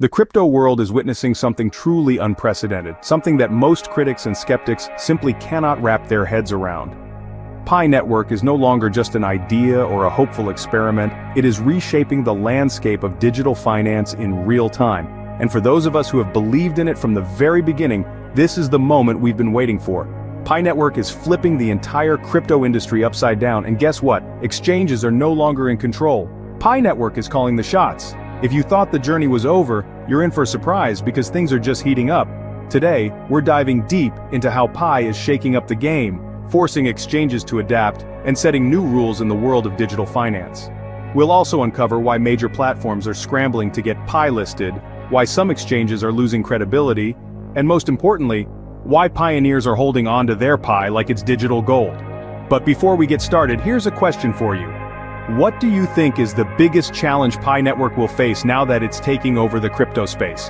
The crypto world is witnessing something truly unprecedented, something that most critics and skeptics simply cannot wrap their heads around. Pi Network is no longer just an idea or a hopeful experiment, it is reshaping the landscape of digital finance in real time. And for those of us who have believed in it from the very beginning, this is the moment we've been waiting for. Pi Network is flipping the entire crypto industry upside down, and guess what? Exchanges are no longer in control. Pi Network is calling the shots. If you thought the journey was over, you're in for a surprise because things are just heating up. Today, we're diving deep into how Pi is shaking up the game, forcing exchanges to adapt, and setting new rules in the world of digital finance. We'll also uncover why major platforms are scrambling to get Pi listed, why some exchanges are losing credibility, and most importantly, why pioneers are holding on to their Pi like it's digital gold. But before we get started, here's a question for you. What do you think is the biggest challenge Pi Network will face now that it's taking over the crypto space?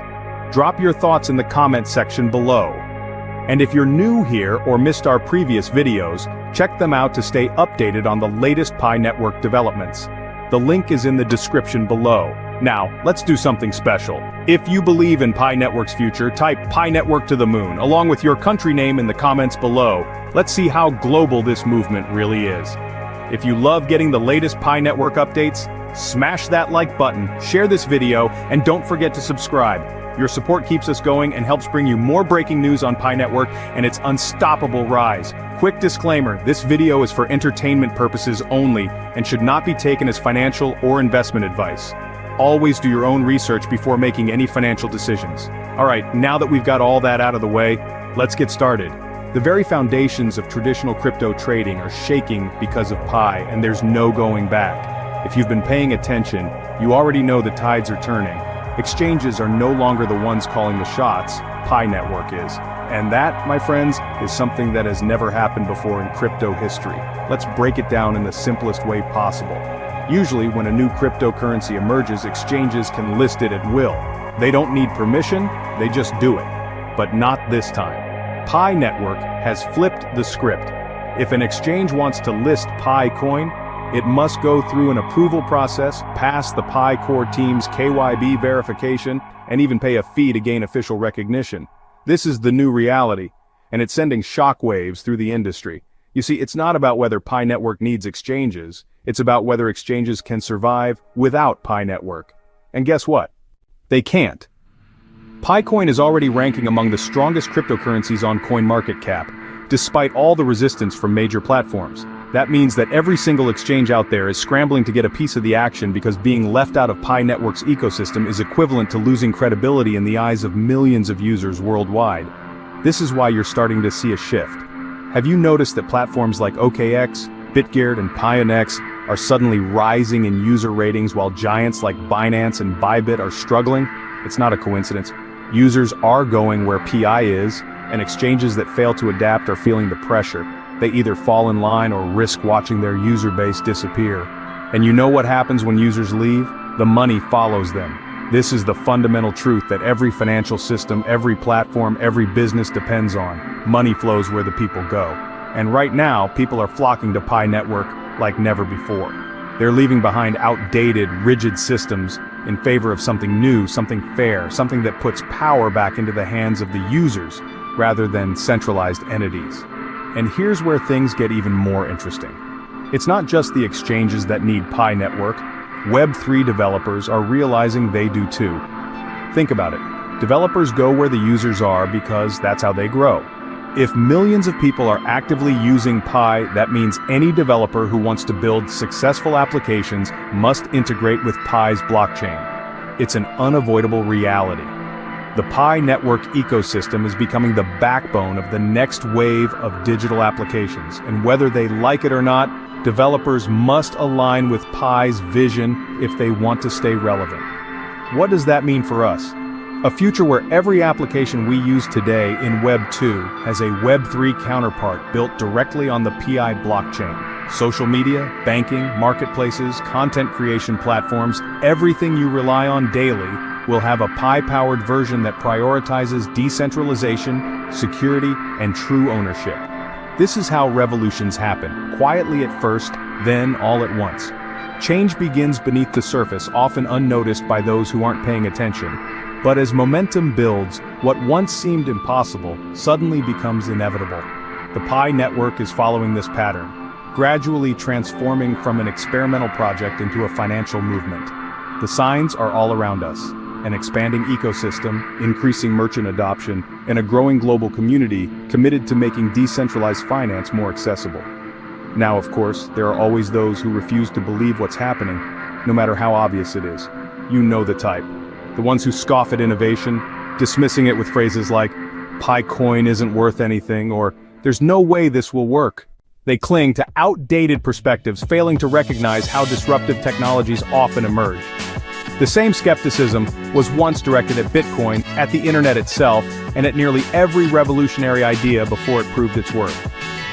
Drop your thoughts in the comment section below. And if you're new here or missed our previous videos, check them out to stay updated on the latest Pi Network developments. The link is in the description below. Now, let's do something special. If you believe in Pi Network's future, type Pi Network to the moon, along with your country name in the comments below. Let's see how global this movement really is. If you love getting the latest Pi Network updates, smash that like button, share this video, and don't forget to subscribe. Your support keeps us going and helps bring you more breaking news on Pi Network and its unstoppable rise. Quick disclaimer, this video is for entertainment purposes only and should not be taken as financial or investment advice. Always do your own research before making any financial decisions. Alright, now that we've got all that out of the way, let's get started. The very foundations of traditional crypto trading are shaking because of Pi, and there's no going back. If you've been paying attention, you already know the tides are turning. Exchanges are no longer the ones calling the shots, Pi Network is. And that, my friends, is something that has never happened before in crypto history. Let's break it down in the simplest way possible. Usually, when a new cryptocurrency emerges, exchanges can list it at will. They don't need permission, they just do it. But not this time. Pi Network has flipped the script. If an exchange wants to list Pi coin, it must go through an approval process, pass the Pi core team's KYB verification, and even pay a fee to gain official recognition. This is the new reality, and it's sending shockwaves through the industry. You see, it's not about whether Pi Network needs exchanges, it's about whether exchanges can survive without Pi Network. And guess what? They can't. Picoin is already ranking among the strongest cryptocurrencies on CoinMarketCap, despite all the resistance from major platforms. That means that every single exchange out there is scrambling to get a piece of the action because being left out of Pi Network's ecosystem is equivalent to losing credibility in the eyes of millions of users worldwide. This is why you're starting to see a shift. Have you noticed that platforms like OKX, Bitgeared, and Pionex are suddenly rising in user ratings while giants like Binance and Bybit are struggling? It's not a coincidence. Users are going where PI is, and exchanges that fail to adapt are feeling the pressure. They either fall in line or risk watching their user base disappear. And you know what happens when users leave? The money follows them. This is the fundamental truth that every financial system, every platform, every business depends on. Money flows where the people go. And right now, people are flocking to Pi Network like never before. They're leaving behind outdated, rigid systems in favor of something new, something fair, something that puts power back into the hands of the users rather than centralized entities. And here's where things get even more interesting. It's not just the exchanges that need Pi Network. Web3 developers are realizing they do too. Think about it. Developers go where the users are because that's how they grow. If millions of people are actively using Pi, that means any developer who wants to build successful applications must integrate with Pi's blockchain. It's an unavoidable reality. The Pi Network ecosystem is becoming the backbone of the next wave of digital applications, and whether they like it or not, developers must align with Pi's vision if they want to stay relevant. What does that mean for us? A future where every application we use today in Web 2 has a Web 3 counterpart built directly on the Pi blockchain. Social media, banking, marketplaces, content creation platforms, everything you rely on daily will have a Pi-powered version that prioritizes decentralization, security, and true ownership. This is how revolutions happen, quietly at first, then all at once. Change begins beneath the surface, often unnoticed by those who aren't paying attention. But as momentum builds, what once seemed impossible suddenly becomes inevitable. The Pi network is following this pattern, gradually transforming from an experimental project into a financial movement. The signs are all around us: an expanding ecosystem, increasing merchant adoption, and a growing global community committed to making decentralized finance more accessible. Now, of course, there are always those who refuse to believe what's happening, no matter how obvious it is. You know the type. The ones who scoff at innovation, dismissing it with phrases like, "Pi coin isn't worth anything," or "There's no way this will work." They cling to outdated perspectives, failing to recognize how disruptive technologies often emerge. The same skepticism was once directed at Bitcoin, at the internet itself, and at nearly every revolutionary idea before it proved its worth.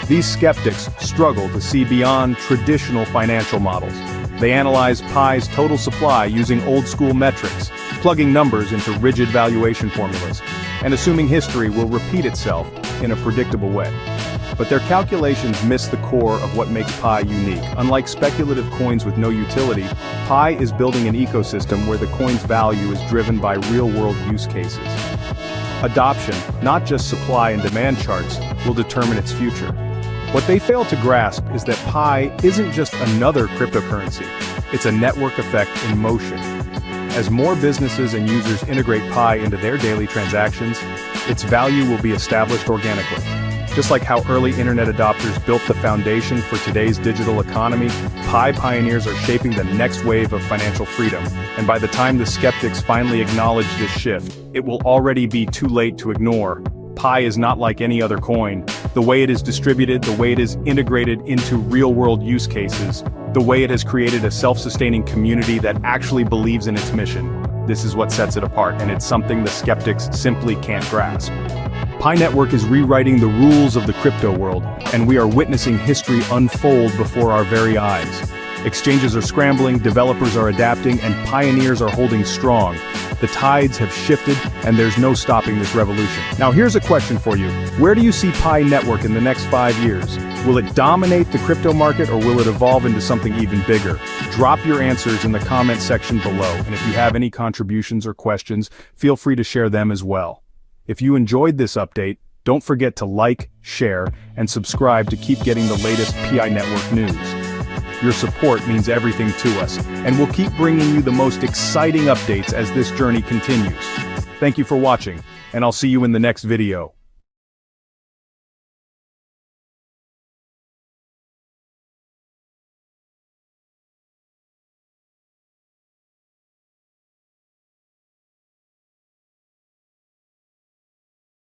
These skeptics struggle to see beyond traditional financial models. They analyze Pi's total supply using old-school metrics, plugging numbers into rigid valuation formulas, and assuming history will repeat itself in a predictable way. But their calculations miss the core of what makes Pi unique. Unlike speculative coins with no utility, Pi is building an ecosystem where the coin's value is driven by real-world use cases. Adoption, not just supply and demand charts, will determine its future. What they fail to grasp is that Pi isn't just another cryptocurrency, it's a network effect in motion. As more businesses and users integrate Pi into their daily transactions, its value will be established organically. Just like how early internet adopters built the foundation for today's digital economy, Pi pioneers are shaping the next wave of financial freedom. And by the time the skeptics finally acknowledge this shift, it will already be too late to ignore. Pi is not like any other coin. The way it is distributed, the way it is integrated into real-world use cases, the way it has created a self-sustaining community that actually believes in its mission. This is what sets it apart, and it's something the skeptics simply can't grasp. Pi Network is rewriting the rules of the crypto world, and we are witnessing history unfold before our very eyes. Exchanges are scrambling, developers are adapting, and pioneers are holding strong. The tides have shifted, and there's no stopping this revolution. Now here's a question for you. Where do you see Pi Network in the next 5 years? Will it dominate the crypto market, or will it evolve into something even bigger? Drop your answers in the comment section below, and if you have any contributions or questions, feel free to share them as well. If you enjoyed this update, don't forget to like, share, and subscribe to keep getting the latest Pi Network news. Your support means everything to us, and we'll keep bringing you the most exciting updates as this journey continues. Thank you for watching, and I'll see you in the next video.